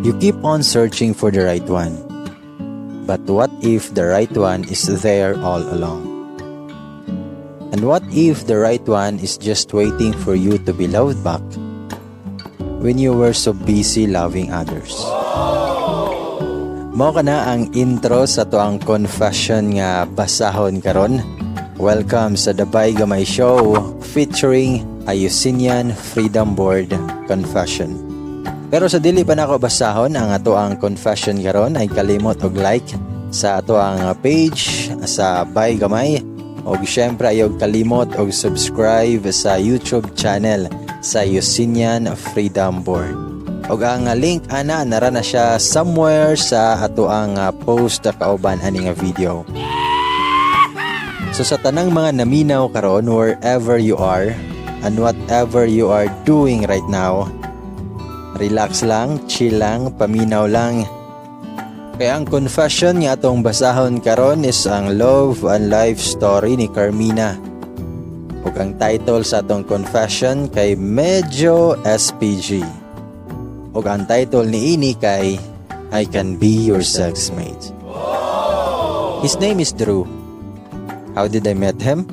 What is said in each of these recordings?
You keep on searching for the right one. But what if the right one is there all along? And what if the right one is just waiting for you to be loved back when you were so busy loving others? Mao kana ang intro sa toang confession nga basahon karon. Welcome sa The Bay Gamay Show featuring Ayusinian Freedom Board Confession. Pero sa dili pa nako basahon ang ato ang confession karon ay kalimot og like sa ato ang page sa Bay Gamay og syempre ayog kalimot og subscribe sa YouTube channel sa Ayusinian Freedom Board. Og ang link ana nara na siya somewhere sa ato ang post kauban ani nga video. So sa tanang mga naminaw karon wherever you are and whatever you are doing right now, relax lang, chill lang, paminaw lang. Kaya ang confession nga atong basahon karon is ang love and life story ni Carmina. Ug ang title sa atong confession kay medyo SPG. Ug ang title ni ini kay I Can Be Your Sex Mate. His name is Drew. How did I met him?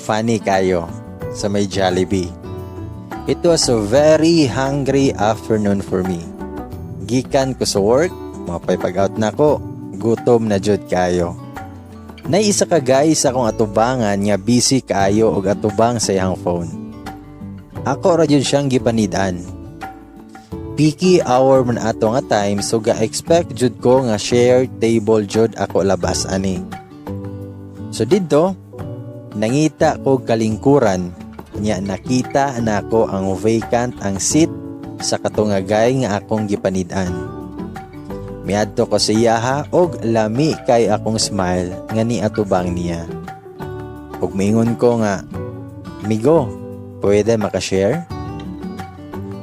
Funny kayo sa may Jollibee. It was a very hungry afternoon for me. Gikan ko sa work, mapay-pag-out na ko, gutom na jud kayo. Naisa ka guys akong atubangan nga busy kayo og atubang sa iyang phone. Ako ra jud siyang gipanidan. Picky hour man ato nga time so ga-expect jud ko nga shared table jud ako labas ani. So didto, nangita ko kalingkuran, nya nakita na ako ang vacant ang seat sa katungagay nga akong gipanidan. Miadto ko sa iyaha og lami kay akong smile nga ni atubang niya. Og mingon ko nga, "Migo, pwede makashare?"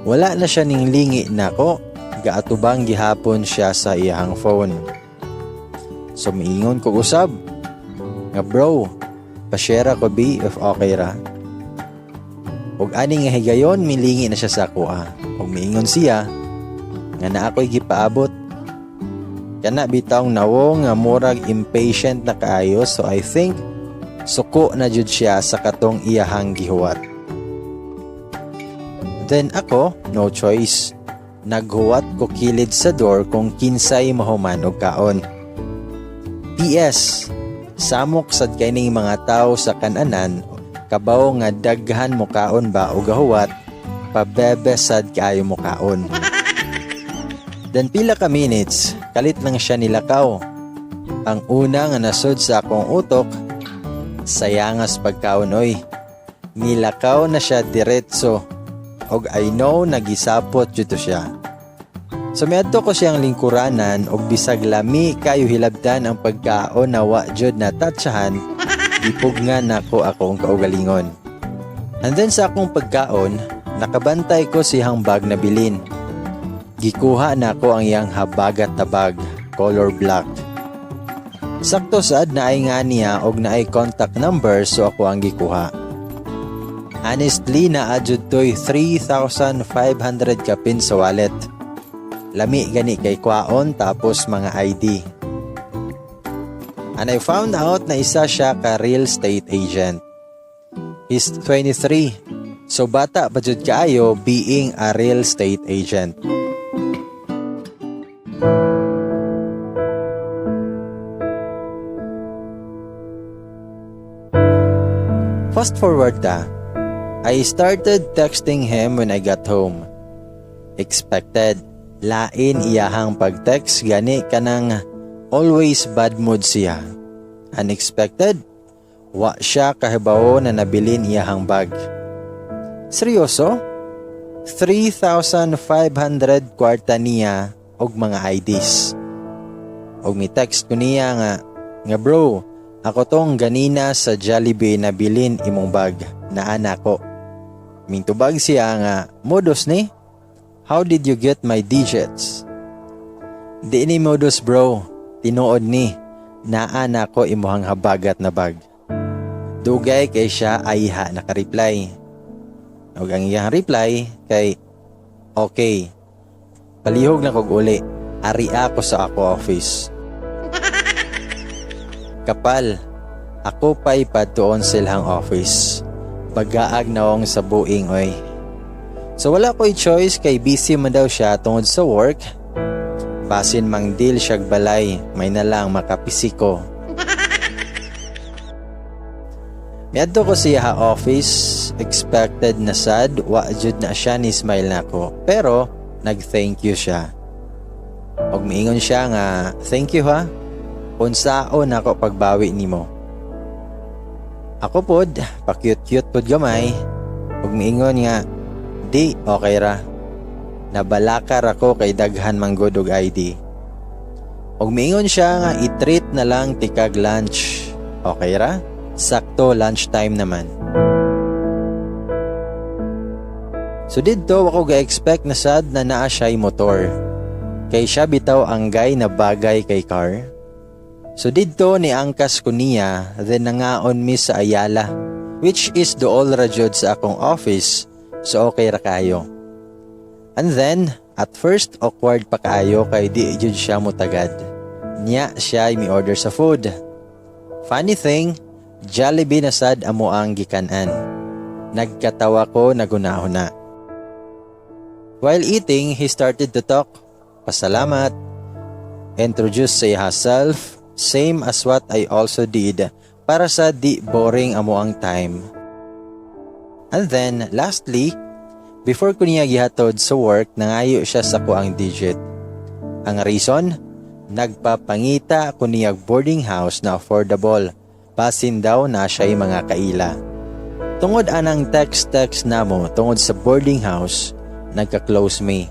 Wala na siya ning lingi nako, gaatubang gihapon siya sa iyang phone. So miingon ko usab, nga bro, pa-share ko bi if okay ra. Og ani nga higayon milingi na siya sa kuha. Og miingon siya nga na ako'y gipaabot. Kana bitawng nawo nga murag impatient na kaayo so I think suko na jud siya sa katong iyahang gihuwat. Then ako, no choice. Naghuwat ko kilid sa door kung kinsay mahuman og kaon. PS, samok sad kayning mga tao sa kananan kabaw nga daghan mo kaon ba o gahuwat pabebesad kaayo mo kaon. Then pila ka minutes kalit lang siya nilakaw. Ang una nga nasud sa akong utok sayangas pagkaon oy. Nilakaw na siya diretso og I know nagisapot jud siya. So miadto ko siyang lingkuranan og bisag lami kayo hilabdan ang pagkaon na wa jud na tatsahan, ipugnan nako akong kaugalingon. And then sa akong pagkaon, nakabantay ko siyang bag na bilin. Gikuha nako ang iyang habagat na bag, color black. Sakto saad na ay nga niya og naay contact number so ako ang gikuha. Honestly naadjud toy 3,500 kapin sa wallet. Lami gani kay kwaon tapos mga ID. And I found out na isa siya ka real estate agent. He's 23. So bata pa jud kaayo being a real estate agent. Fast forward ta. I started texting him when I got home. Expected. Lain iyahang pag-text gani kanang always bad mood siya. Unexpected. Wa siya kahibaw na nabilin iyahang bag. Seryoso? 3,500 kwarta niya og mga IDs. Og mi text ko niya nga bro, ako tong ganina sa Jollibee na bilin imong bag na anak ko. Mintubag siya nga, modus ni? How did you get my digits? Di ni modus bro, tinuod ni, naana ko imuhang habagat na bag. Dugay kay siya ayha nakareply. Og ang iyang reply kay, okay, Palihog na kog uli. Ari ako sa ako office. Kapal, ako pa'y patuon silhang office. Bagaag naong sa buing oy. So wala ko'y choice kay busy man daw siya tungod sa work. Basin mang deal siyag balay, may nalang makapisiko. Miadto ko siya office, expected na sad, wa jud na siya ni smile na ko. Pero nag-thank you siya. Og miingon siya nga, thank you ha. Unsaon ako pagbawi nimo. Ako pod, pa-cute-cute pod gamay. Og miingon nga, di okay ra. Nabalakar ako kay daghan manggod og ID. Og miingon siya nga i-treat na lang tikag lunch. Okay ra? Sakto lunchtime naman. So didto ako ga-expect na sad na naa siya'y motor. Kay siya bitaw ang guy na bagay kay car. So didto ni angkas ko niya, then nangaon mi sa Ayala, which is dool ra jud sa akong office, so okay ra kayo. And then, at first awkward pa kayo kay di jud siya mutagad. Nya siya mi order sa food. Funny thing, Jollibee na sad amo ang gikanan. Nagkatawa ko nagunahuna. While eating, he started to talk. Pasalamat. Introduce say herself, same as what I also did para sa di boring amo ang time. And then, lastly, before ko niya gihatod sa work, nangayo siya sa kuang digit. Ang reason, nagpapangita ko niya boarding house na affordable. Pasin daw na siya'y mga kaila. Tungod anang text namo tungod sa boarding house, nagka-close me.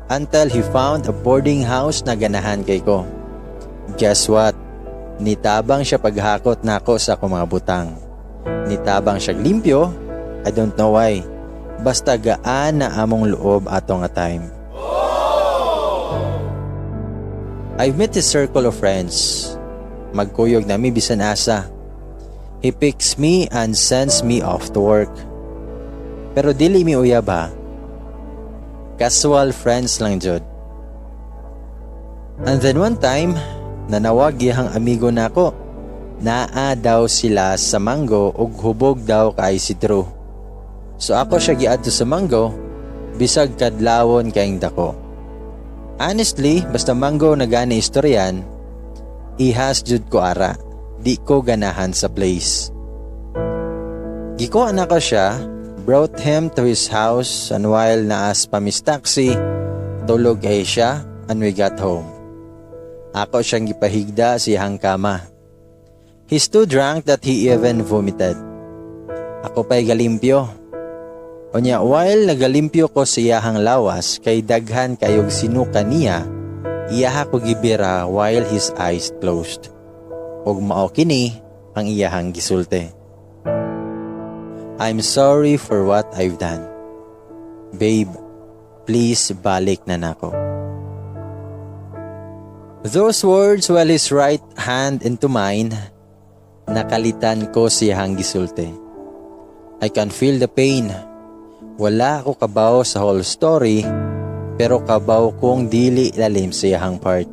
Until he found a boarding house na ganahan kay ko. Guess what? Nitabang siya paghakot nako sa akong mga butang. Nitabang siya limpyo. I don't know why. Basta gaan na among loob ato nga time. I've met his circle of friends. Magkuyog na mi bisan asa. He picks me and sends me off to work. Pero dili mi uyab ha. Casual friends lang jud. And then one time, nanawag iyang amigo nako. Naa daw sila sa Mango ug hubog daw kay si Drew. So ako siya giadto sa Mango, bisag kadlawon kayong dako. Honestly, basta Mango na gani istoryan, ihas jud ko ara, di ko ganahan sa place. Gikuha na ko siya, brought him to his house, and while naas pa mis taxi, tulog ay siya and we got home. Ako siyang gipahigda siyang kama. He's too drunk that he even vomited. Ako pa'y galimpyo. Onya, while nagalimpyo ko siyahang lawas, kay daghan kayog sinuka niya, iyaha ko gibira while his eyes closed. Og mao kini ang iyahang gisulte. I'm sorry for what I've done. Babe, please balik na nako. Those words while his right hand into mine, nakalitan ko siyang gisulte. I can feel the pain. Wala ako kabaw sa whole story, pero kabaw kong dili lalim siyang part.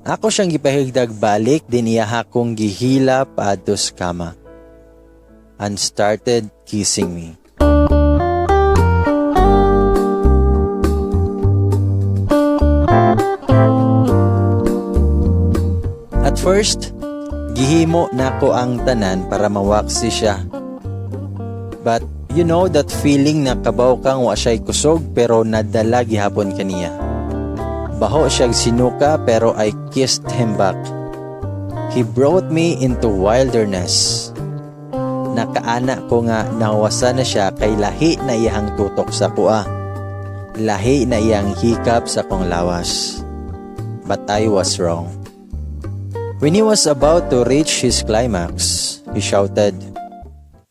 Ako siyang gipahigdag balik, din iyaha kong gihila paadto sa kama. And started kissing me. At first, gihimo nako ang tanan para mawaksi siya. But you know that feeling na kabaw kang wa siya'y kusog pero nadala gihapon kaniya. Baho siya'y sinuka pero I kissed him back. He brought me into wilderness. Nakaana ko nga nawasa na siya kay lahi na iyang tutok sa kuha. Lahi na iyang hikap sa kong lawas. But I was wrong. When he was about to reach his climax, he shouted,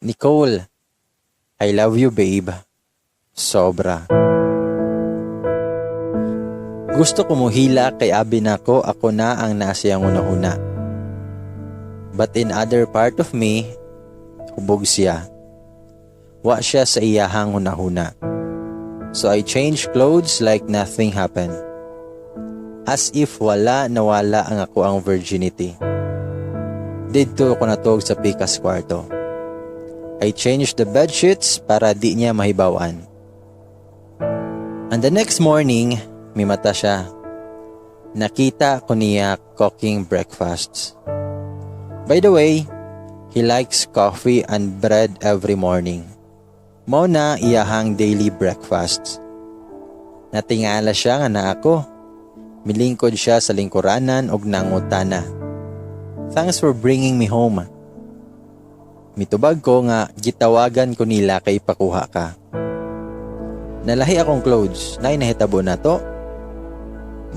"Nicole, I love you, babe. Sobra." Gusto ko muhila kay abi nako ako na ang nasiyang una-una. But in other part of me, hubog siya. Wa siya sa iyahang hunahuna. So I changed clothes like nothing happened. As if wala nawala ang ako ang virginity. Dito ko natog sa pikas kwarto. I changed the bedsheets para di niya mahibawan. And the next morning, may mata siya. Nakita ko niya cooking breakfasts. By the way, he likes coffee and bread every morning. Mao na iyahang daily breakfasts. Natingala siya nga na ako. Milingkod siya sa lingkuranan og nangutana. Thanks for bringing me home. Mitubag ko nga gitawagan ko nila kay ipakuha ka. Nalahi akong clothes, nahitabo na to.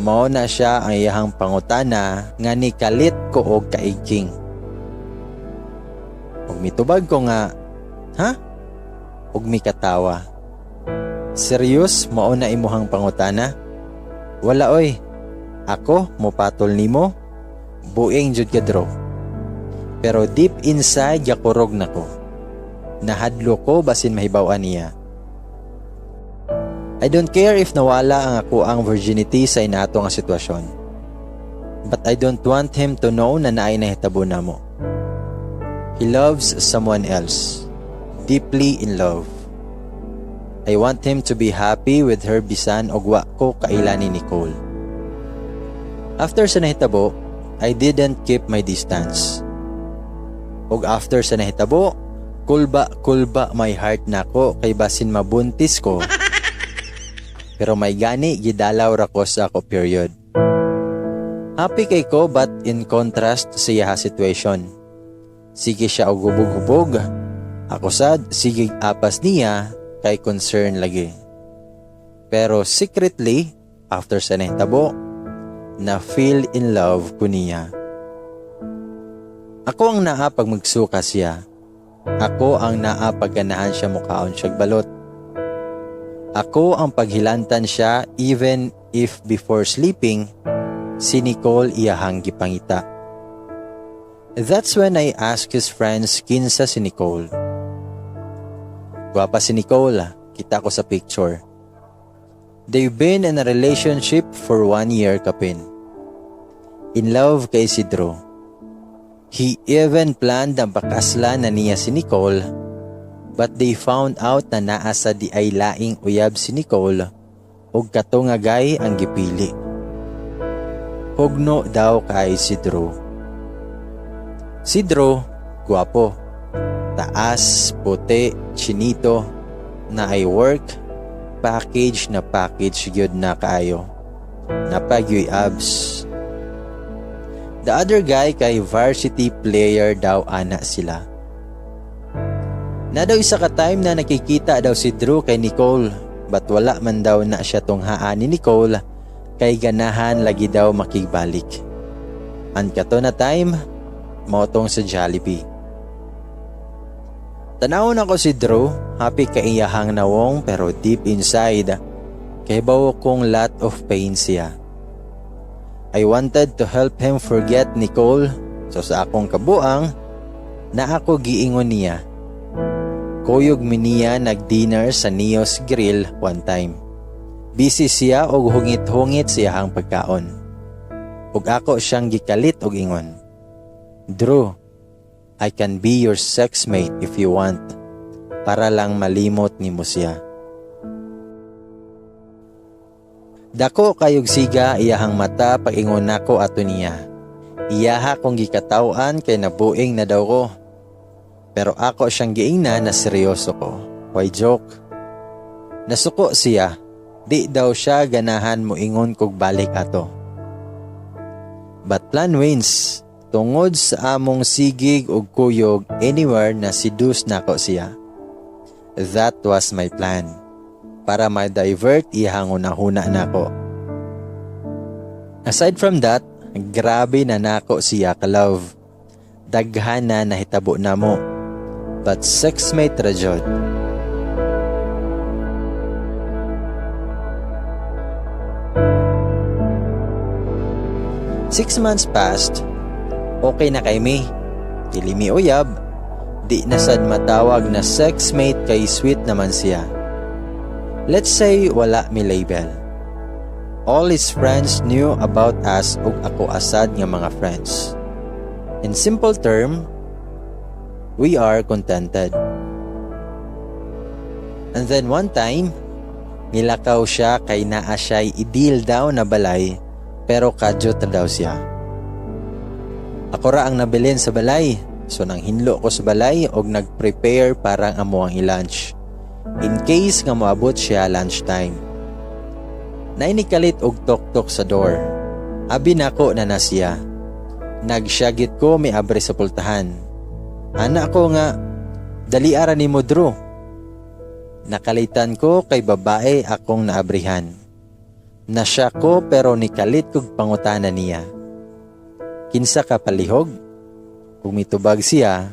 Mao na siya ang iyahang pangutana nga nikalit ko og kaigking. Og mitubag ko nga, ha? Og mikatawa. Serious mao na imuhang pangutana? Wala oy. Ako mopatol nimo? Buing jud ka draw. Pero deep inside yakurog nako. Nahadlo ko basin mahibaw-an niya. I don't care if nawala ang ako ang virginity sa inato nga sitwasyon. But I don't want him to know na naay nahitabo na mo. He loves someone else. Deeply in love. I want him to be happy with her bisan og wa ko kaila ni Nicole. After sa nahitabo, I didn't keep my distance. Og after sa nahitabo, kulba my heart nako kay basin mabuntis ko. Pero may gani gidalaw ra ko sa ako period. Happy kay ko but in contrast sa iya situation. Sige siya og hubog-hubog. Ako sad sige apas niya kay concern lagi. Pero secretly, after sa nahitabo, na feel in love ko niya. Ako ang naa pag magsuka siya. Ako ang naa pag ganahan siya mukaon siyag balot. Ako ang paghilantan siya even if before sleeping, si Nicole iyahang gipangita. That's when I asked his friends kinsa si Nicole. Gwapa si Nicole, kita ko sa picture. They've been in a relationship for 1 year kapin. In love kay si Drew. He even planned ang pakasla na niya si Nicole, but they found out na naa sa di ay laing uyab si Nicole ug kato nga gay ang gipili. Hugno daw kay si Drew. Si Drew, guwapo. Taas, puti, chinito, na ay work, package gyud na kaayo. Napagyoy abs. The other guy kay varsity player daw ana sila. Na daw isa ka time na nakikita daw si Drew kay Nicole, but wala man daw na siya tunghaan ni Nicole kay ganahan lagi daw makigbalik. Ang kato na time, motong sa Jollibee. Tanawon ako si Drew, happy kaiyahang nawong pero deep inside, kay bawo kong lot of pain siya. I wanted to help him forget Nicole, so sa akong kabuang, na ako giingon niya. Kuyog mi niya nag-dinner sa Neo's Grill one time. Busy siya og hungit-hungit siyahang pagkaon. Ug ako siyang gikalit og ingon. Drew, I can be your sex mate if you want, para lang malimot nimo siya. Dako kayog siga iyahang mata pag-ingon nako ato niya. Iyaha kong gikataw-an kay nabuing na daw ko. Pero ako siyang giingnan na seryoso ko. Why joke? Nasuko siya. Di daw siya ganahan mo ingon kog balik ato. But plan wins. Tungod sa among sigig ug kuyog anywhere na seduce nako siya. That was my plan. Para ma-divert iyang una-huna nako. Aside from that, grabe na nako siya ka-love. Daghan na nahitabo na mo. But sexmate ra jud. Six months passed. Okay na kay me. Dili mi uyab. Di na sad matawag na sexmate kay sweet naman siya. Let's say wala mi label. All his friends knew about us ug ako asad nga mga friends. In simple term, we are contented. And then one time, nilakaw siya kay naa siya'y i-deal daw na balay pero kadyo ta daw siya. Ako ra ang nabilin sa balay, so nang hinlo ko sa balay og nag-prepare parang amo ang i-lunch. In case nga moabot siya lunchtime. Nainikalit og tok-tok sa door. Abi nako na siya. Nagsyagit ko may abre sa pultahan. Ana ko nga, dali ara ni mo Drew. Nakalitan ko kay babae akong naabrihan. Nasya ko pero nikalit kog pangutana niya. Kinsa ka palihog? Kung mitubag siya,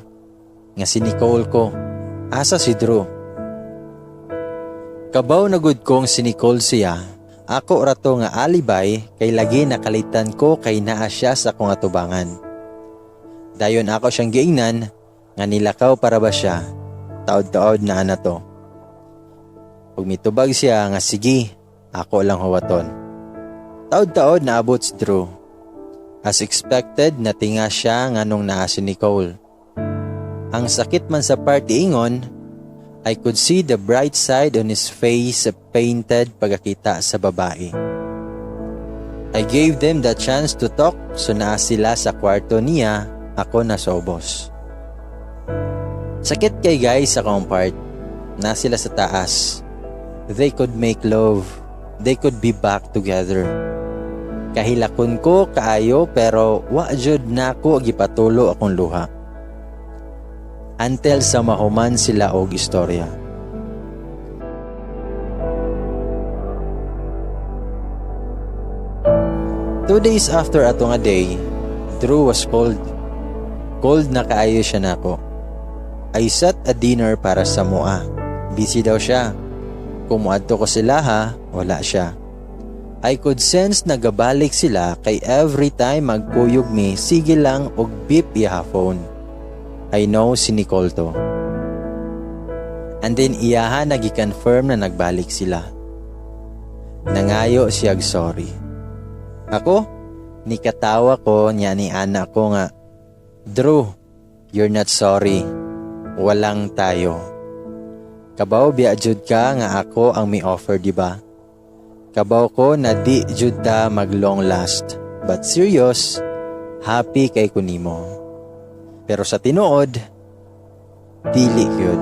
nga si Nicole ko, asa si Drew? Kabaw na gud kong si Nicole siya, ako rato nga alibay kay lagi nakalitan ko kay naa siya sa kong atubangan. Dayon ako siyang giingnan nga nilakaw para ba siya, taod-taod na ana to. Pag mitubag siya nga sige, ako lang huwaton. Taod-taod na abot si Drew. As expected, natinga siya nga nung naa si Nicole. Ang sakit man sa party ingon, I could see the bright side on his face painted pagkakita sa babae. I gave them the chance to talk so naa sila sa kwarto niya, ako na sobos. Sakit kay guys sa akong part, na sila sa taas. They could make love, they could be back together. Kahilakon ko kaayo pero wa jud nako gipatulo akong luha. Until sa mahuman sila og istorya. Two days after ato nga day, Drew was cold. Cold na kaayo siya nako. I set a dinner para sa mua. Busy daw siya. Kumuadto ko sila ha, wala siya. I could sense nagabalik sila kay every time magkuyog mi, sige lang og beep iya phone. I know si Nicole to. And then iyaha nagi-confirm na nagbalik sila. Nangayo siyag sorry. Ako, nikatawa ko niya ni anak ko nga, Drew, you're not sorry. Walang tayo. Kabaw biya jud ka nga ako ang may offer, di ba? Kabaw ko na di jud ta mag long last. But serious, happy kay kunimo. Pero sa tinuod, dili yun.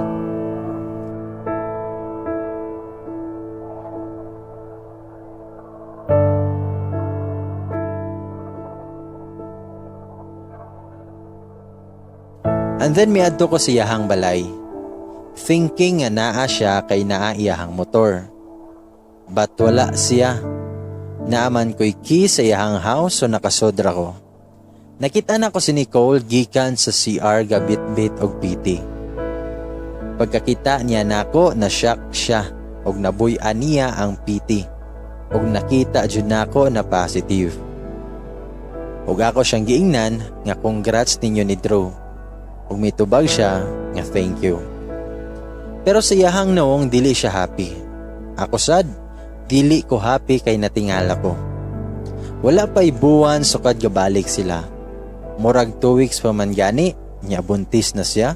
And then miadto ko sa iyahang balay. Thinking nga naa siya kay naa iyahang motor. But wala siya. Naaman ko'y key sa iyahang house so nakasodra ko. Nakita na ko si Nicole gikan sa CR gabit-bit og piti. Pagkakita niya nako na shock siya og nabuy-an niya ang piti. Og nakita jud nako na positive. Og ako siyang giingnan nga congrats ninyo ni Drew. Og mitubag siya nga thank you. Pero sa iyahang noong dili siya happy. Ako sad, dili ko happy kay natingala ko. Wala pa'y buwan sukad gabalik sila. Murag 2 weeks pa man gani, nya buntis na siya.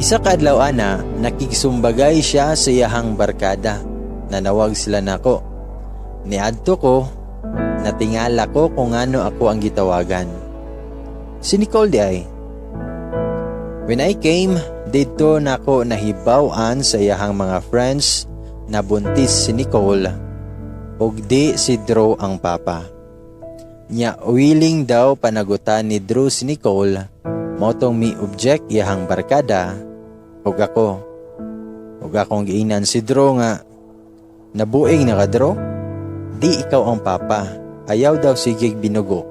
Isa ka adlaw ana, nakigsumbagay siya sa iyahang barkada. Nanawag sila nako. Niadto ko, natingala ko kung ano ako ang gitawagan. Si Nicole di ay. When I came, dito nako nahibaw-an sa iyahang mga friends na buntis si Nicole ug di si Drew ang papa. Nya willing daw panagutan ni Drew si Nicole mao tong mi-object iyahang barkada ug ako. Ug akong giingnan si Drew nga nabuing na ka Drew? Di ikaw ang papa. Ayaw daw sigig binugo.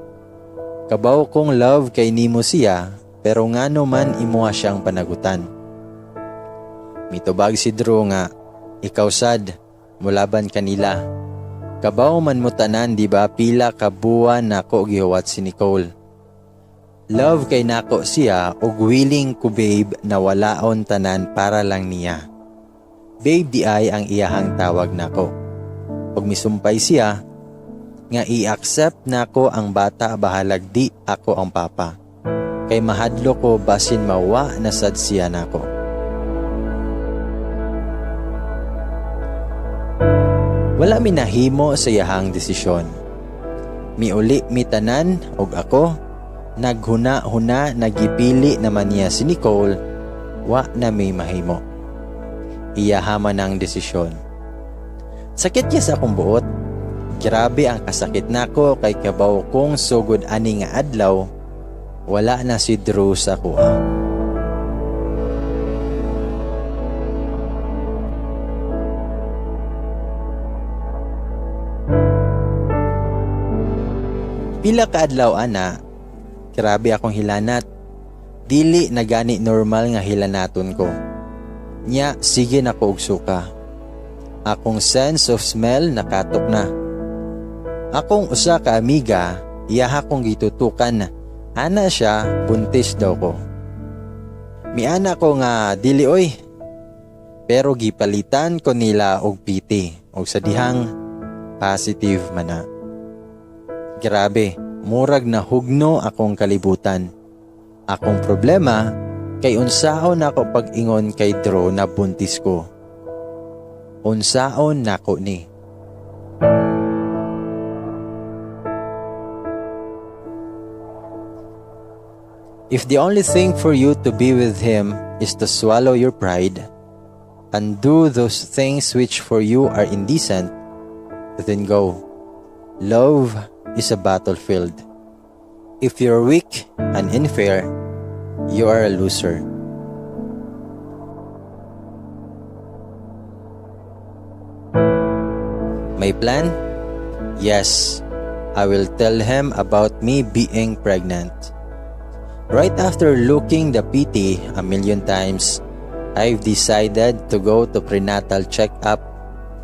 Kabaw kong love kay nimo siya pero ngano man imuha siyang panagutan. Mitubag si Drew nga, ikaw sad, mulaban kanila. Kabaw man mo tanan, di ba, pila ka buwan nako gihuwat si Nicole. Love kay nako siya ug willing ko babe na walaon tanan para lang niya. Babe di ay ang iyahang tawag nako. Ug misumpay siya nga i-accept nako ang bata bahalag di ako ang papa. Kay mahadlo ko basin mawa na sad siya nako. Wala mi nahimo sa iyahang desisyon. Miuli mi tanan og ako naghuna-huna nagipili naman niya si Nicole, wa na may mahimo. Iyahaman ang desisyon. Sakit niya sa akong buot. Grabe ang kasakit nako kay kabaw kong sugod ani nga adlaw, wala na si Drew sa kuha. Pila ka adlaw ana, grabe akong hilanat. Dili na gani normal nga hilanaton ko. Nya sige na ko og suka. Akong sense of smell nakatok na. Akong usa ka amiga, iyaha kong gitutukan. Ana siya, buntis daw ko. Miana ko nga dili oy. Pero gipalitan ko nila og piti og sa dihang positive man na. Grabe, murag na hugno akong kalibutan. Akong problema kay unsaon nako pag-ingon kay Drew na buntis ko. Unsaon nako ni. If the only thing for you to be with him is to swallow your pride and do those things which for you are indecent, then go. Love is a battlefield. If you're weak and unfair, you are a loser. My plan? Yes, I will tell him about me being pregnant. Right after looking the PT a million times, I've decided to go to prenatal check-up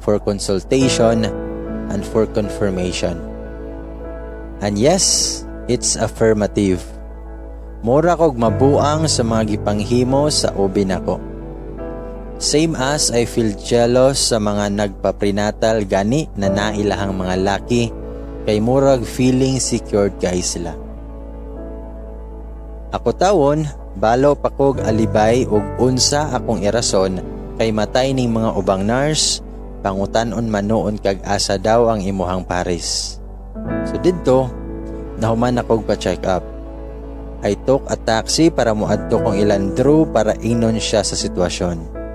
for consultation and for confirmation. And yes, it's affirmative. Mura kog mabuang sa mga gipanghimo sa ubi nako. Same as I feel jealous sa mga nagpa-prenatal gani na nailahang mga laki kay murag feeling secured guys sila. Ako tawon, balo pa kog alibay ug unsa akong irason kay matay ning mga ubang nurse, pangutan-on manoon kag asa daw ang imuhang pares. So didto, nahuman akog pa-check up. I took a taxi para moadto kong ilan Drew para ingnon siya sa sitwasyon.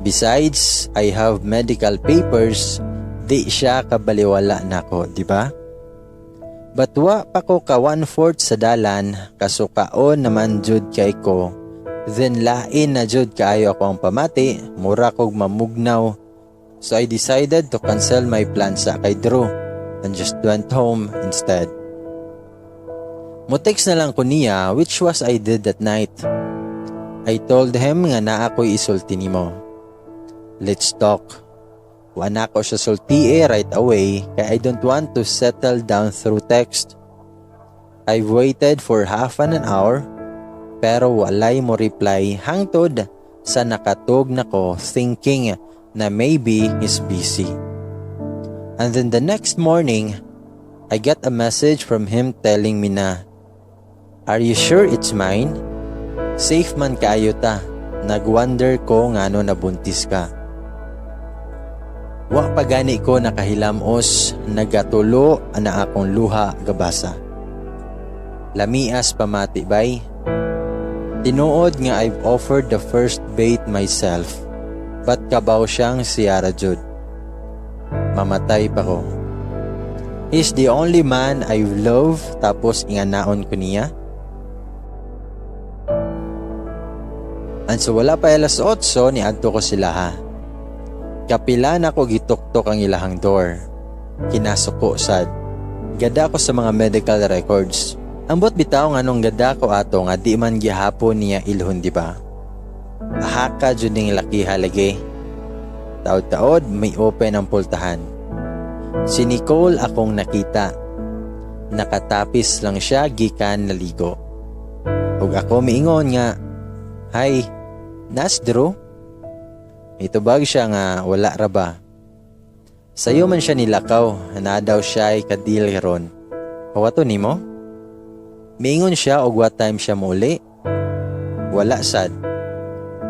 Besides, I have medical papers, di siya kabaliwala nako, di ba? But wa pa ko ka 1/4 sa dalan, kasukaon naman jud kay ko. Then lain na jud kaayo ako ang pamati, mura kog mamugnaw. So I decided to cancel my plans sa kay Drew and just went home instead. Mutext na lang ko niya, which was I did that night. I told him nga na ako'y isulti nimo. Let's talk. Wala ko siya sulti right away kaya I don't want to settle down through text. I've waited for half an hour pero walay mo reply hangtod sa nakatog na ko thinking na maybe he's busy. And then the next morning, I get a message from him telling me na, "Are you sure it's mine? Safe man kaayo ta. Nagwonder ko ngano nabuntis ka." Wa pa gani ko nakahilamos, nagatulo na akong luha gabasa. Lamias pamati bay. Tinuod nga I've offered the first bait myself, but kabaw siyang siyara jud. Mamatay pa ko. He's the only man I love tapos inganaon ko niya. And so wala pa alas 8 ni adto ko sila ha. Kapila na ko gituktok ang ilahang door. Kinasuko sad. Gada ko sa mga medical records. Ambot bitaw nga nung gada ko ato nga di man gihapon niya ilhon di ba? Ahaka jud ning laki halage. Taod-taod may open ang pultahan. Si Nicole akong nakita. Nakatapis lang siya gikan naligo. Ug ako miingon nga, "Hi, Nasdro?" Itubag siya nga wala ra ba. Sayo man siya nilakaw, na daw siya ay kadil ron. Kawato nimo? Miingon siya og what time siya muli. Wala sad.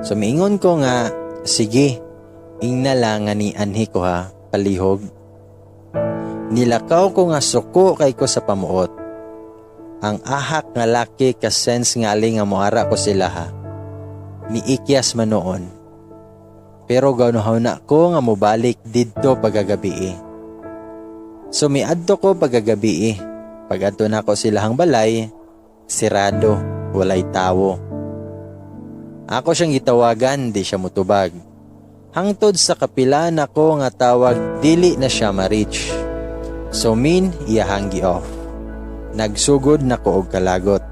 So miingon ko nga, sige, ingna lang nga ni anhi ko ha, palihog. Nilakaw ko nga suko kay ko sa pamuot. Ang ahak nga laki ka sense ngali nga moara ko sila ha. Niikyas man noon. Pero gawnahaw na ko nga mobalik didto pagagabi. So miadto ko pagagabi. Pag-adto na ko silahang balay, sirado, walay tawo. Ako siyang gitawagan, di siya mutubag. Hangtod sa kapila na ko nga tawag, dili na siya ma-reach. So iyahang gi-off. Nagsugod na ko og kalagot.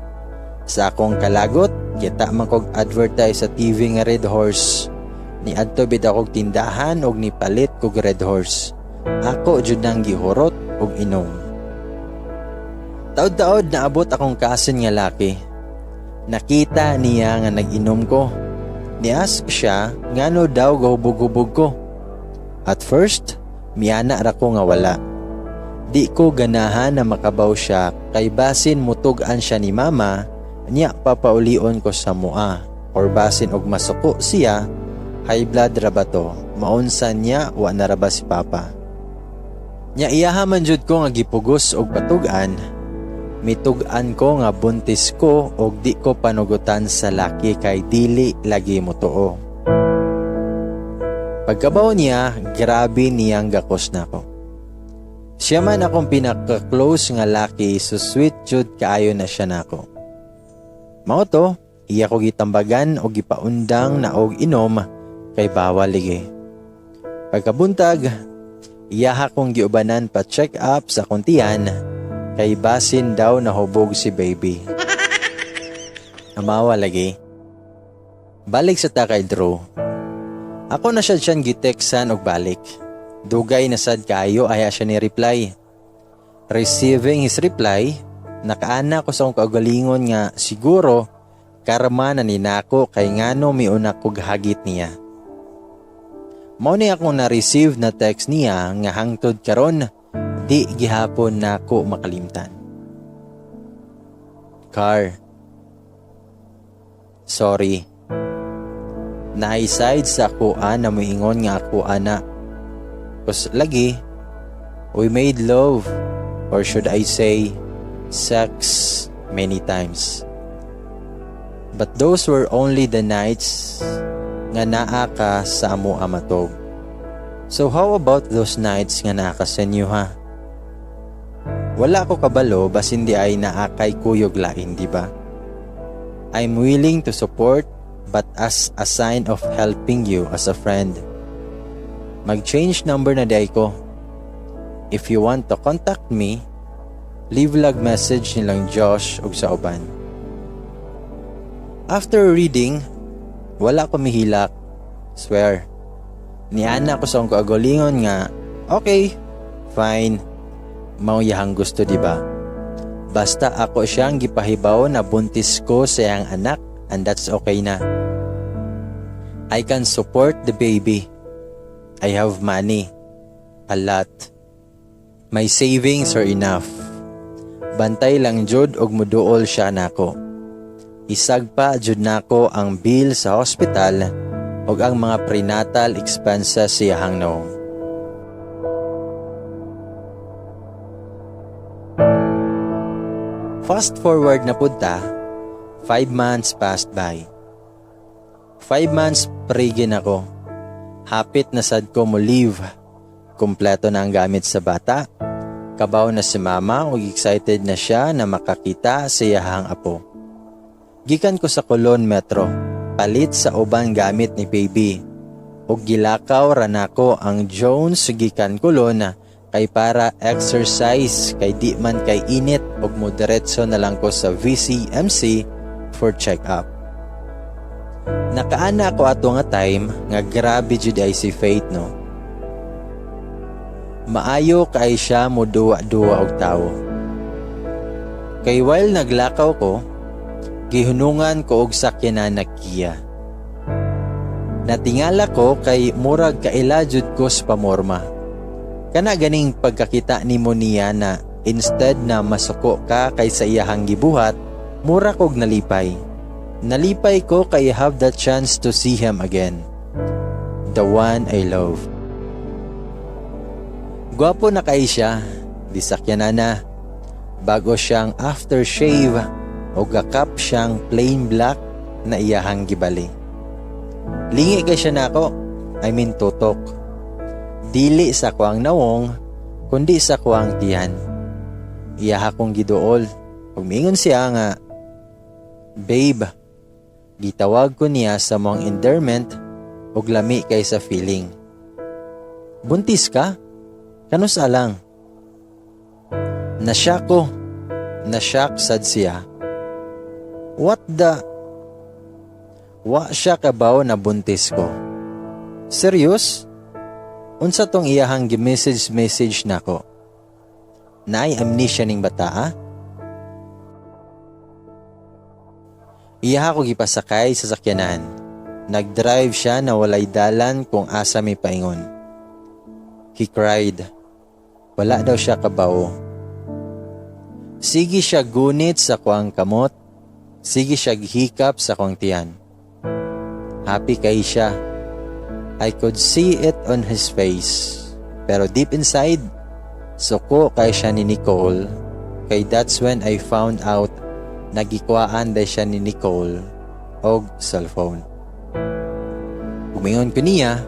Sa akong kalagot, kita man kog advertise sa TV nga Red Horse. Niadto bid akong tindahan og nipalit kog Red Horse. Ako jud nang gihurot og inom. Taod-taod naabot akong kasin nga laki. Nakita niya nga nag-inom ko. Ni-ask siya ngano daw gahubog-hubog ko. At first, miyana ra ko nga wala. Di ko ganahan na makabaw siya kay basin mutugan siya ni mama, niya papaulion ko sa mua. Or basin og masuko siya, high blood ra ba to, maunsan niya wa na ra ba si papa. Nya iyahaman jud ko nga gipugos og patugan, mitugan ko nga buntis ko og di ko panugutan sa laki kay dili lagi mo tuo. Pagkabaw niya, grabe niyang gakos na ko. Siya man akong pinaka-close nga laki, so sweet jud kaayo na siya nako. Mao to, iya ko gitambagan o gipaundang na og inom kay bawal ligi. Pagkabuntag, iyaha kong giubanan pa check up sa kuntian kay basin daw nahubog si baby. Amawa lagi. Balik sa takay Drew. Ako na siyang giteksan og balik. Dugay na sad kayo aya siya ni reply. Receiving his reply, nakaana ko sa akong kaugalingon nga siguro karma na ninako kay ngano miuna kog hagit niya. Mao ni akong na-receive na text niya nga hangtod karon di gihapon nako makalimtan. Car. Sorry. Naiside sa akuan na moingon nga ako ana. Kus lagi, we made love, or should I say, sex many times. But those were only the nights nga naa ka sa amo amatog. So how about those nights nga naa ka sa inyo ha? Wala ko kabalo bas hindi ay naa kay kuyog lain, di ba? I'm willing to support but as a sign of helping you as a friend. Mag-change number na day ko. If you want to contact me, leave lag message nilang Josh og sa uban. After reading, wala ko mihilak. Swear. Niana ko sa akong kagalingon nga, okay, fine. Mao yahang gusto, di ba? Basta ako siyang gipahibaw na buntis ko sa iyang anak and that's okay na. I can support the baby. I have money. A lot. My savings are enough. Bantay lang jud og muduol siya nako. Isag pa jud nako ang bill sa hospital og ang mga prenatal expenses siya hangno. Fast forward na punta, 5 months passed by. 5 months pregin ako. Hapit na sad ko mo leave. Kumpleto na ang gamit sa bata. Kabaw na si mama ug excited na siya na makakita sa iyahang apo. Gikan ko sa Colon Metro, palit sa uban gamit ni baby. Ug gilakaw ra nako ang Jones gikan Colon kay para exercise kay di man kay init ug moderetso na lang ko sa VCMC for check-up. Nakaana ko ato nga time nga grabe jud ay si Faith no. Maayo kay siya mo duwa-duwa og tawo. Kay while naglakaw ko, gihunungan ko og sakyanan na Kia. Natingala ko kay murag kaila jud ko sa pamorma. Kana ganing pagkakita nimo niya na instead na masuko ka kay sa iyahang gibuhat, mura kog nalipay. Nalipay ko kay have the chance to see him again. The one I love. Gwapo na kay siya, di sakyanan na. Bago siyang aftershave o gakap siyang plain black na iyahang gibali. Lingi kay siya nako, tutok. Dili sa kuang nawong, kundi sa kuang tiyan. Iyaha kong giduol. Umingon siya nga, babe, gitawag ko niya sa mong endearment og lami kay sa feeling. Buntis ka? Kanus alang? Nasyak ko. Nasyak sad siya. What the? Wa siya kabaw na buntis ko. Serious? Unsa tong iyahang gi-message nako? Naay amnesia ning bata ha? Iyaha ko gipasakay sa sakyanan. Nag-drive siya na walay dalan kung asa may paingon. He cried. Wala daw siya kabaw. Sige siya gunit sa kuang kamot. Sige siya hikap sa kuang tiyan. Happy kay siya. I could see it on his face. Pero deep inside, suko kay siya ni Nicole. Kay that's when I found out nagikwaan day siya ni Nicole og cellphone. Umingon ko niya,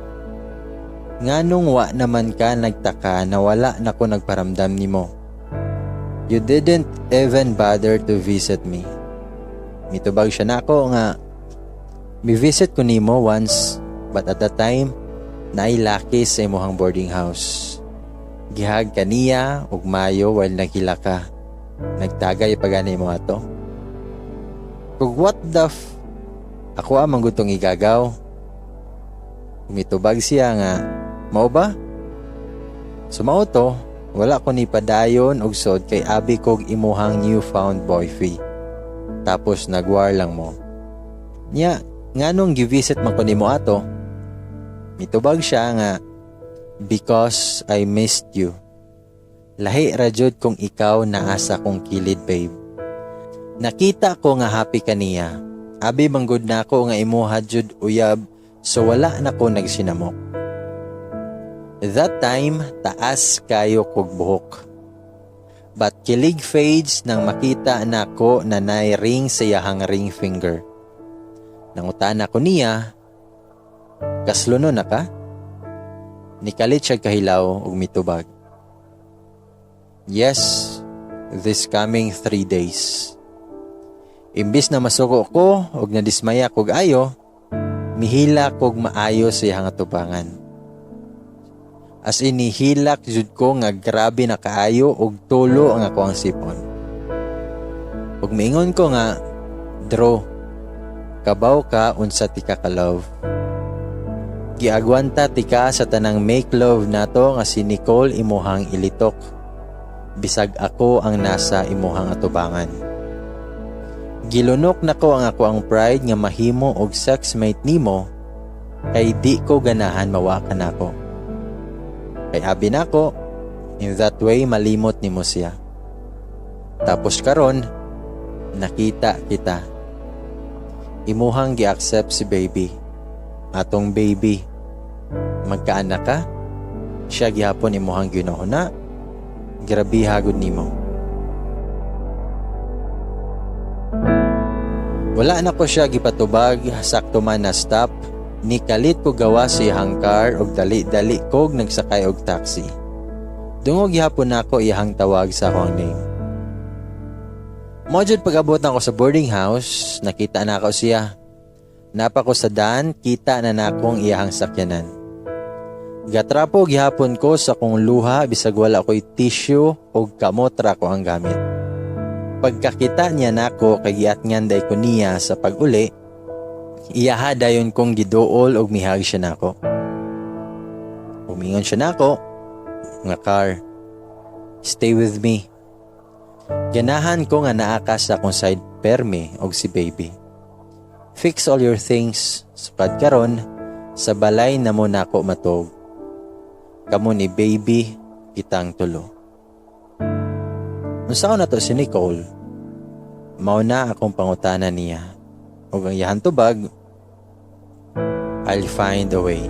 nganong wa naman ka nagtaka na wala na ko nagparamdam nimo. You didn't even bother to visit me. Mitubag siya nako nga, mi-visit ko nimo once, but at that time, nailaki sa imuhang boarding house. Gihag kaniya ug mayo while naghila ka. Nagtagay pagani mo ato. Kung what the ako amang gutong igagaw. Mitubag siya nga, mao ba? Sumao to, wala ko ni padayon og sod kay abi kog imuhang newfound boyfriend. Tapos nagwar lang mo. Nya, nganong gi-visit man ko nimo ato? Mitubag siya nga, because I missed you. Lahi ra jud kung ikaw naasa kong kilid, babe. Nakita ko nga happy kaniya. Abi manggod na ako nga imuha jud uyab, so wala na ko nagsinamok. That time, taas kayo kog buhok. But kilig fades nang makita na ko na ring sa iyahang ring finger. Nangutan ako niya, kasluno na ka? Nikalit siya kahilaw ug mitubag. Yes, this coming 3 days. Imbis na masuko ko ug nadismaya kog ayo, mihila kog maayo sa iyang atubangan. As in nihilak jud ko nga grabe na kaayo ug tulo ang ako ang sipon. Ug miingon ko nga, Dro, kabaw ka unsa tika ka love. Giagwanta tika sa tanang make love nato nga si Nicole imuhang ilitok. Bisag ako ang nasa imuhang atubangan. Gilunok nako ang ako ang pride nga mahimo og sexmate nimo kay di ko ganahan mawakan nako. Kay abi nako, in that way malimot nimo siya. Tapos karon, nakita kita. Imuhang gi-accept si baby. Atong baby. Magkaanak ka? Siya gihapon imuhang ginuhuna. Grabe hagod nimo. Wala na ko siya gipatubag, sakto man na stop. Nikalit ko gawa sa iyang car og dali-dali kog nagsakay og taxi. Dungog gihapon nako iyang tawag sa akong name. Mojud pag-abot nako sa boarding house, nakita na ako siya. Napa ko sa daan, kita na nakong iyang sakyanan. Gatrapo gihapon ko sa kong luha bisag wala ko'y tissue og kamotra ko ang gamit. Pagkakita niya nako kay giatnganday ko niya sa pag-uli, iyaha dayon kong giduol og mihag siya nako. Umingon siya nako, nga car. Stay with me. Ganahan ko nga naa ka sa akong side perme og si baby. Fix all your things, sukad karon sa balay na mo nako matog. Kamo ni baby kitang tulo. Unsaon na to si Nicole? Mao na akong pangutana niya. Ug ang iyang tubag, I'll find a way.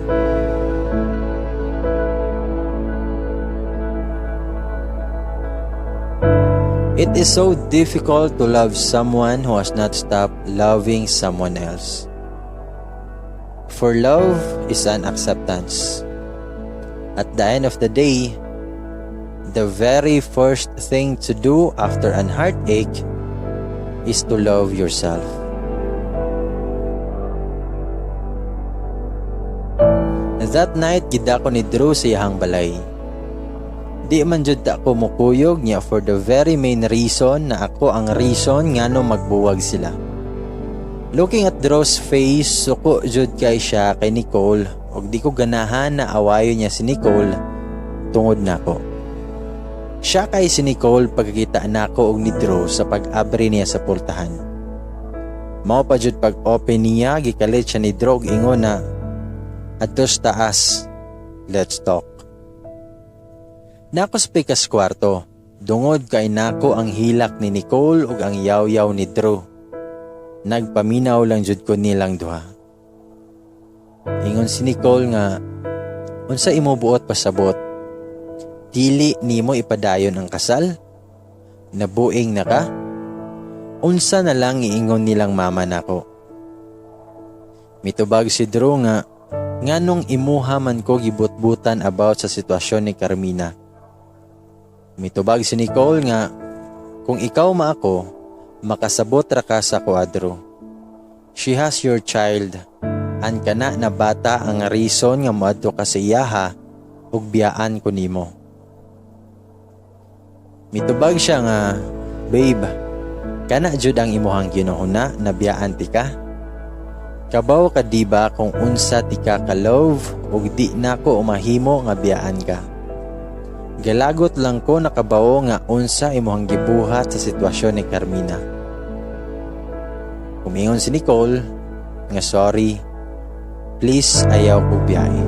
It is so difficult to love someone who has not stopped loving someone else. For love is an acceptance. At the end of the day, the very first thing to do after an heartache is to love yourself. That night, gidako ni Drew sa iyang balay. Di man jud ako mukuyog niya for the very main reason na ako ang reason ngano magbuwag sila. Looking at Drew's face, suko jud kay siya kay Nicole ug di ko ganahan na awayon niya si Nicole tungod nako. Siya kay si Nicole pagkakita nako og ni Drew sa pag-abri niya sa pultahan. Mao pa jud pag-open niya gikalit siya ni Drew ingon na atos taas, let's talk. Nako sa pikas kwarto, dungod kay nako ang hilak ni Nicole ug ang yaw-yaw ni Drew. Nagpaminaw lang jud ko nilang duha. Ingon si Nicole nga, unsa imo buot pasabot? Dili nimo ipadayon ang kasal? Nabuing na ka? Unsa na lang iingon nilang mama nako? Mitubag si Drew nga, nganong imuha man ko gibutbutan about sa sitwasyon ni Carmina. Mitubag si Nicole nga, kung ikaw maako, makasabot ra ka sa kwadro. She has your child, an kana na bata ang reason nga moadto ka sa iyaha ug biyaan ko nimo. Mitubag siya nga, babe, kana jud ang imuhang ginuhuna na biyaan ti ka? Kabaw ka diba kung unsa ti ka ka-love ug di nako umahimo nga biyaan ka? Galagot lang ko nakabawo nga unsa imuhang gibuhat sa sitwasyon ni Carmina. Kumingon si Nicole nga sorry, please ayaw ko biyahe.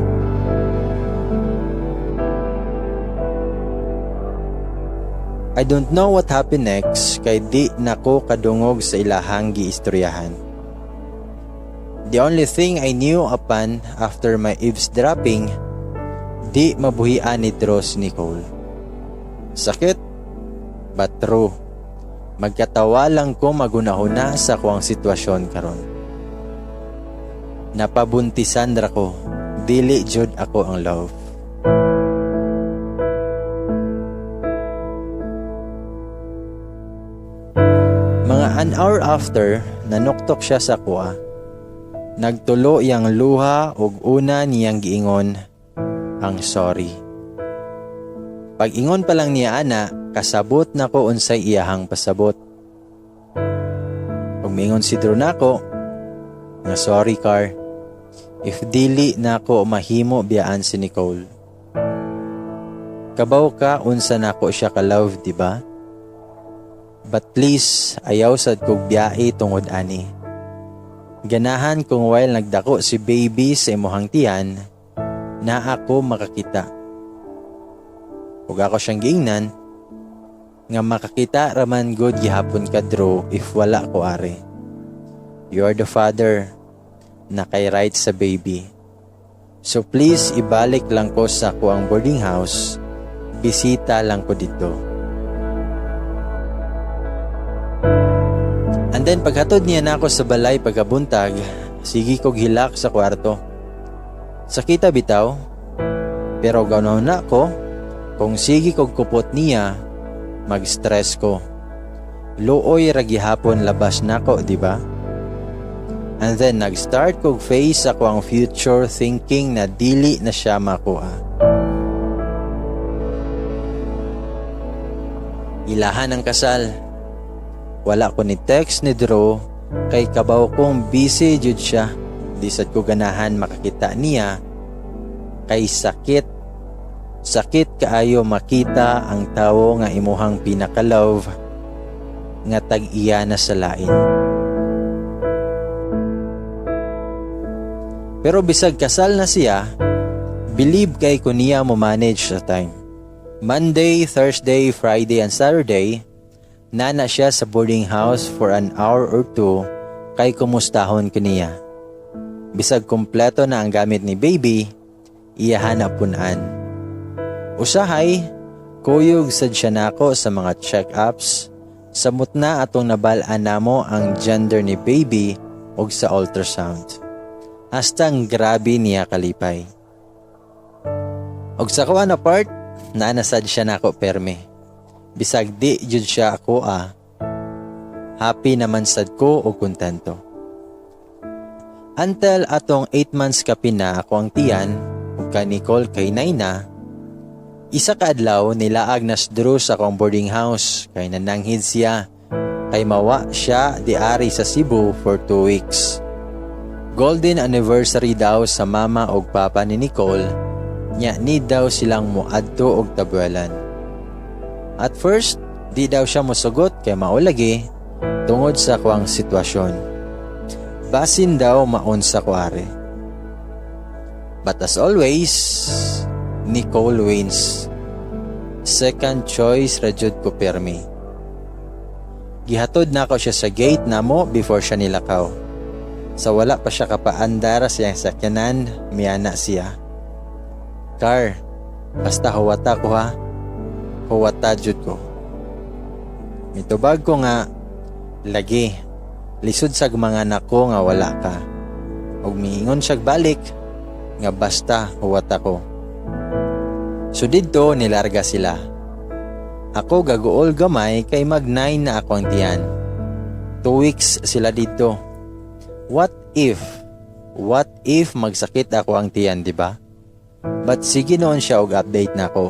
I don't know what happened next kay di nako kadungog sa ilahang giistoryahan. The only thing I knew upon after my eavesdropping, di mabuhian ni Drew si Nicole. Sakit, but true. Magkatawa lang ko magunahuna sa kuang sitwasyon karon. Napabuntisan ra ko, dili jud ako ang love. Mga an hour after, nanuktok siya sa kuha. Nagtulo iyang luha ug una niyang giingon ang sorry. Pag-ingon pa lang niya ana, kasabot na ko unsay iyahang pasabot. Pag mingon si Drew nako, nga sorry car, if dili nako mahimo biyaan si Nicole. Kabaw ka unsa nako siya ka-love, diba? But please, ayaw sad kog biyahe tungod ani. Ganahan kung while nagdako si baby sa imuhang tiyan, na ako makakita. Ug ako siyang giingnan, nga makakita raman good gihapon ka Drew if wala ko are. You are the father na kay right sa baby. So please ibalik lang ko sa kuang boarding house, bisita lang ko dito. And then paghatod niya na ako sa balay pagabuntag, sige kog hilak sa kwarto. Sakita bitaw, pero ganaw na ko, kung sige kog kupot niya, mag-stress ko. Luoy ra gihapon labas nako, di ba? And then nag-start kog face ako ang future thinking na dili na siya makuha. Ilahan ang kasal. Wala ko ni text ni Drew kay kabaw kong busy jud siya. Di sad ko ganahan makakita niya kay sakit Sakit kaayo makita ang tawo nga imuhang pinaka-love nga tag-iya na sa lain. Pero bisag kasal na siya, believe kay ko niya mo manage sa time. Monday, Thursday, Friday, and Saturday, nana siya sa boarding house for an hour or two kay kumustahon ko niya. Bisag kumpleto na ang gamit ni baby, iyahan na punan. Usahay, kuyog sad siya nako sa mga check-ups, samot na atong nabalaan namo ang gender ni baby og sa ultrasound. Hastang grabe niya kalipay. Og sa kuha na part, naanasad siya nako perme. Bisag di jud siya ako happy naman sad ko og kontento. Until atong 8 months kapin na ako ang tiyan, ug ka Nicole kay Nayna, isa ka adlaw nilaag nas Drew sa akong boarding house kay nananghid siya kay mawa siya diari sa Cebu for 2 weeks. Golden anniversary daw sa mama og papa ni Nicole, nya need daw silang muadto og tabuelan. At first, di daw siya mosugot kay maulagi tungod sa kuang sitwasyon. Basin daw maon sa kuare. But as always, Nicole wins. Second choice rajud ko permi. Gihatod na ako siya sa gate namo before siya nilakaw. Sa wala pa siya kapaandara siyang sakyanan, miyana siya. Car, basta huwata ko ha. Huwata jud ko. Mitubag ko nga, lagi, lisod sa mga nako nga wala ka. Ug miingon siya balik, nga basta huwata ko. So dito nilarga sila. Ako gaguol gamay kay mag-9 na ako ang tiyan. 2 weeks sila dito. What if magsakit ako ang tiyan, di ba? But sige noon siya og update na ako.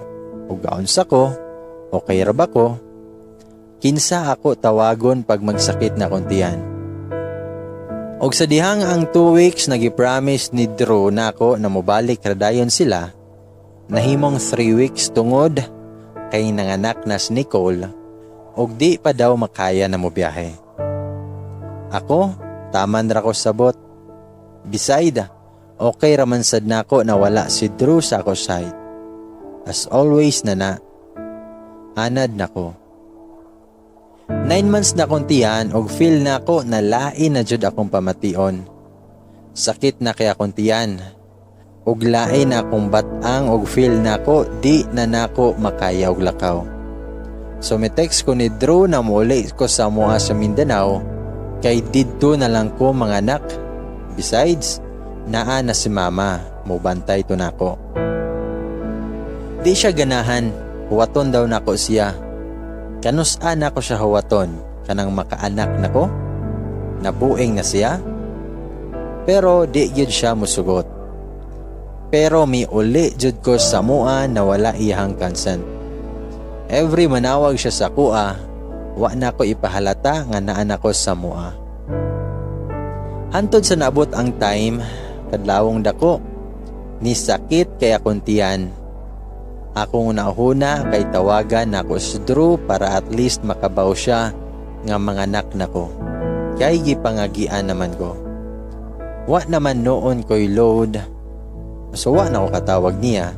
Ug gaunsa ko, okay ra ba ko? Kinsa ako tawagon pag magsakit na akong tiyan. Og sa dihang ang 2 weeks nagi-promise ni Drew nako na mobalik ra dayon sila. Nahimong 3 weeks tungod kay nanganak na si Nicole og di pa daw makaya na mobiyahe. Ako, taman ra ko sabot. Beside, okay raman sad nako na wala si Drew sa ako side. As always na anad nako. 9 months na akong tiyan og feel nako na lain na jud akong pamation. Sakit na kay akong tiyan. Og lain na akong batang og feel nako di na nako makaya og lakaw. So may text ko ni Drew na muli ko sa mua sa Mindanao kay didto na lang ko mga anak. Besides, naa na si mama, mubantay to nako. Di siya ganahan, huwaton daw nako siya. Kanus-an ako siya huwaton, kanang makaanak nako? Nabuing na siya? Pero di gyud siya musugot. Pero mi uli jud ko sa mua na wala iyang consent. Every manawag siya sa kuha, wa na ko ipahalata nga naan ako sa mua. Hantod sa naabot ang time, kadlawong dako, ni sakit kay akong tiyan. Akong nauna kay tawagan ako si Drew para at least makabaw siya nga mga anak nako. Kay gipangagian naman ko. Wa naman noon ko'y load. So wa na ko katawag niya.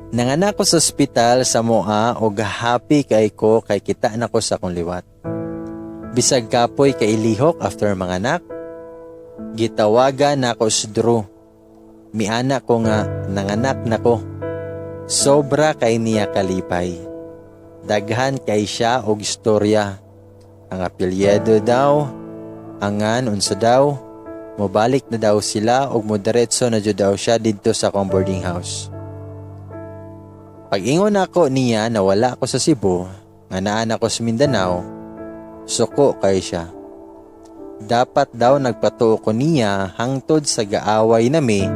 Nanganak ko sa ospital sa mua og happy kay ko kay kita na ko sa akong liwat. Bisag kapoy kay ilihok after mga anak. Gitawagan na ako si Drew. Miana ko nga nanganak na ko. Sobra kay niya kalipay. Daghan kay siya og istorya. Ang apelyido daw, angan unsa daw. Mobalik na daw sila og moderetso na jud daw siya didto sa akong boarding house. Pag-ingon ako niya na wala ako sa Cebu, nga naan ako sa Mindanao, suko kay siya. Dapat daw nagpatuo ko niya hangtod sa gaaway nami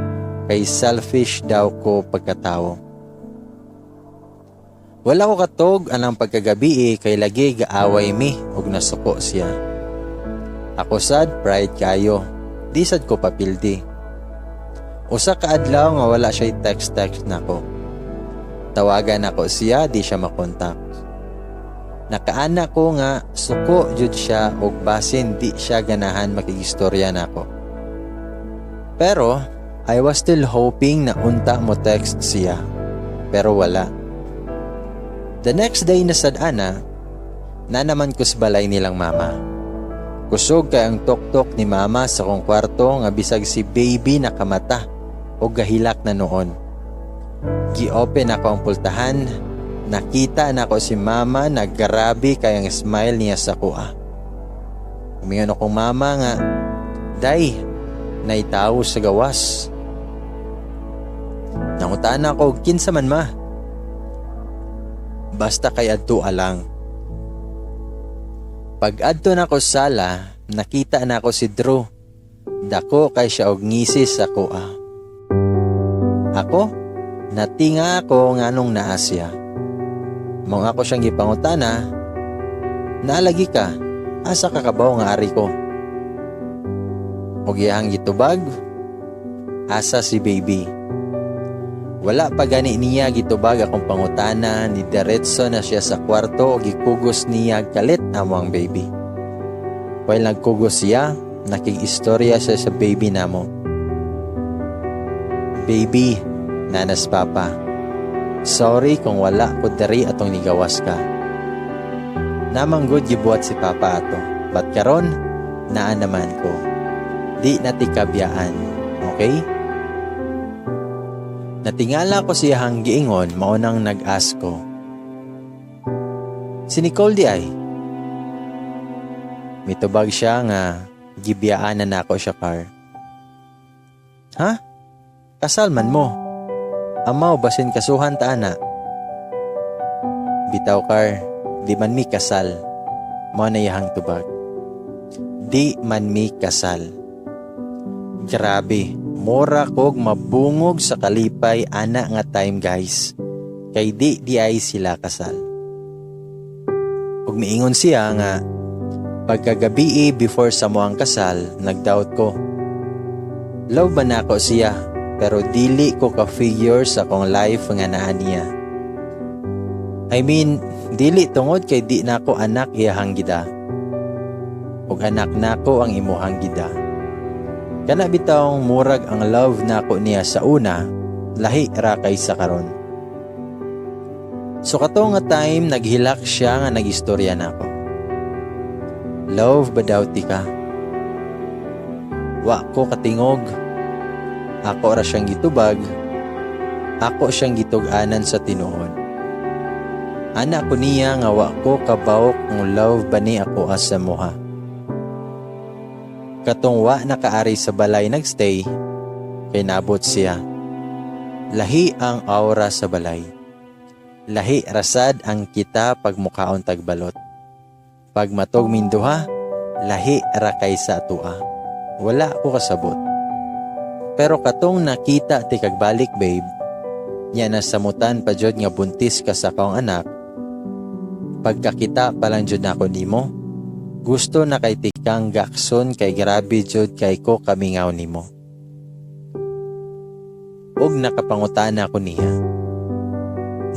kay selfish daw ko pagkatao. Wala ko katog anang pagkagabi kay lagi gaaway mi og nasuko siya. Ako sad pride kayo. Di sad ko papildi. Usa ka adlaw nga wala siya text nako. Tawagan ako siya, di siya makontak. Nakaana ko nga suko jud siya og basin di siya ganahan makigistorya nako. Pero I was still hoping na unta mo text siya. Pero wala. The next day na sad-ana, na naman ko sa balay nilang mama. Kusog kay ang tok-tok ni mama sa kong kwarto nga bisag si baby nakamata o gahilak na noon. Gi-open ako ang pultahan, nakita na ko si mama naggarabi kay ang smile niya sa kuha. Umingon akong mama nga, "Day, naitawo sa gawas." Nangutaan ako, "Kinsa man ma?" "Basta kay adto alang." Pag adto na ko sala, nakita na ko si Drew. Dako kay siya og ngisi sa kuha. Ako, natinga ako nganong naa siya. Mong ako siyang gipangutana, "Naalagi ka, asa ka kabaw nga ari ko?" Og iyang gitubag, "Asa si baby?" Wala pa gani niya gitubag akong pangutana, ni diretso na siya sa kwarto o gikugos niya kalit amo ang baby. While nagkugos siya, nakig-istorya siya sa baby namo. "Baby, nanas papa. Sorry kung wala ko diri atong nigawas ka. Namang good gibuhat si papa ato. But karon, naa naman ko. Di natikabyaan, okay?" Natingala ko siyang giingon, maunang nag-ask ko, "Si Nicole di ay?" Mitubag siya nga, gibiyaan na ako siya kar. "Ha? Kasal man mo? Amaw basin kasuhan ta ana?" "Bitaw kar, di man mi kasal." Mao na iyang tubag. Di man mi kasal. Grabe. Mora kog mabungog sa kalipay ana nga time guys. Kay di ay sila kasal. Ug miingon siya nga pagkagabi before sa moang kasal, nagdoubt ko. Love ba na ako siya pero dili ko ka-figure sa kong life nga naa niya. I mean, dili tungod kay di na ako anak iyahang gida. Ug anak nako ang imuhang gida. Kana bitawng murag ang love nako niya sa una, lahi ra kay sa karon. So kato nga time naghilak siya nga nagistorya nako. "Love ba daw ti ka?" Wa ko katingog. Ako ra siyang gitubag. Ako siyang gitug-anan sa tinuod. Ana ko niya nga wa ko kabaw kung love ba ni ako asa moha. Katong wa nakaari sa balay nagstay, kay nabot siya. Lahi ang aura sa balay. Lahi rasad ang kita pag mukhaon tagbalot. Pag matog minduha, lahi ra kay sa atua. Wala ko kasabot. Pero katong nakita ti kagbalik babe, nya nasamutan pa jud nga buntis ka sa kaong anak. Pagkakita pa lang jud nako nimo, gusto na kay tikang gakson kay grabe jud kay ko kamingaw nimo. Og nakapangutana ko niya,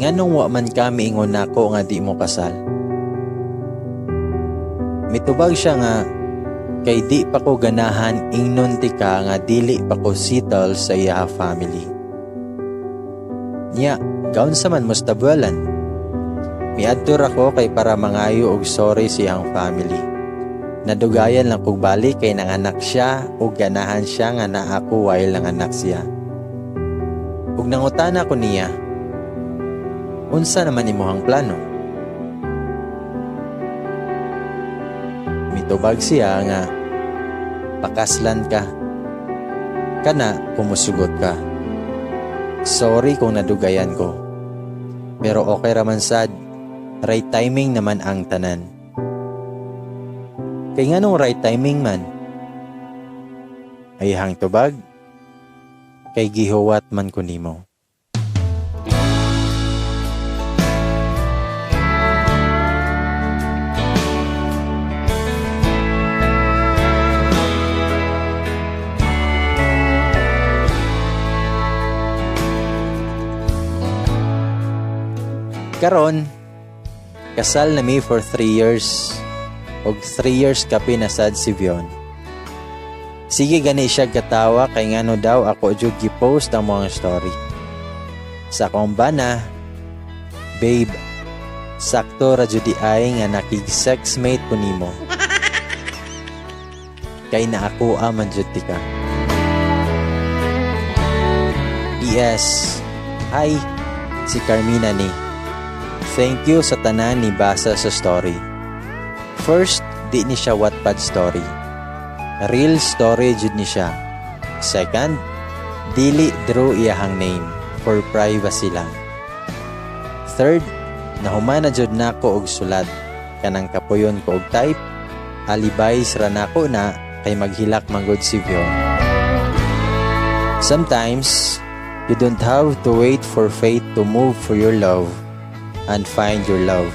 nganong wa man kami ingon nako nga di mo kasal? Mitubag siya nga, kay di pa ko ganahan ingnon ti ka nga dili pa ko settle sa iya family. Nya, gaon sa man mustabualan. Miadtor ako kay para mangayo og sorry siyang family. Nadugayan lang kog balik kay nanganak siya ug ganahan siya nga naa ko while nanganak siya. Ug nangutana ko niya, unsa naman imuhang plano? Mitubag siya nga, pakaslan ka. Kana, pumusugot ka. Sorry kung nadugayan ko. Pero okay raman sad, right timing naman ang tanan. Kay nganong right timing man? Ayahang tubag, kay gihuwat man ko nimo. Karon, kasal na mi for 3 years. Og 3 years kapi na sad si Vion. Sige gani siya katawa kay ngano daw ako jud gi-post ang mga story. Sa akong bana, babe, sakto ra jud di ay nga nakig-sexmate ko nimo. Kay na ako man jud ti ka. PS, hi, si Carmina ni. Thank you sa tanan ni basa sa story. First, di ni siya Wattpad story. Real story jud ni siya. Second, dili draw iyahang name for privacy lang. Third, nahumana jud nako og sulat kanang kapuyon ko og type. Alibis ra nako na kay maghilak manggod si Vion. Sometimes, you don't have to wait for fate to move for your love and find your love.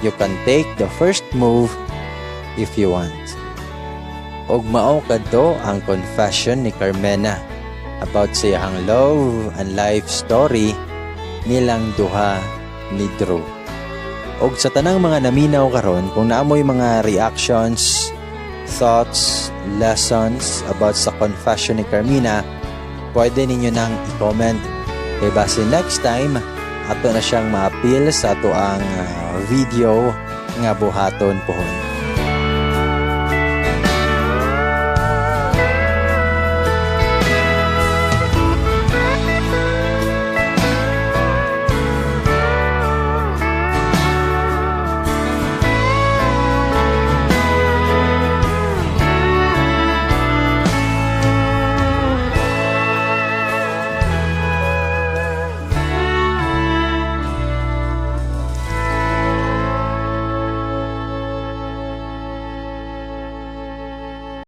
You can take the first move if you want. Og mao kadto ang confession ni Carmena about sa iyang love and life story nilang duha ni Drew. Og sa tanang mga naminaw karon, kung naamoy mga reactions, thoughts, lessons about sa confession ni Carmina, pwede ninyo nang i-comment. Kay base next time, ato na siyang ma-appeal sa ato ang video nga buhaton pohon.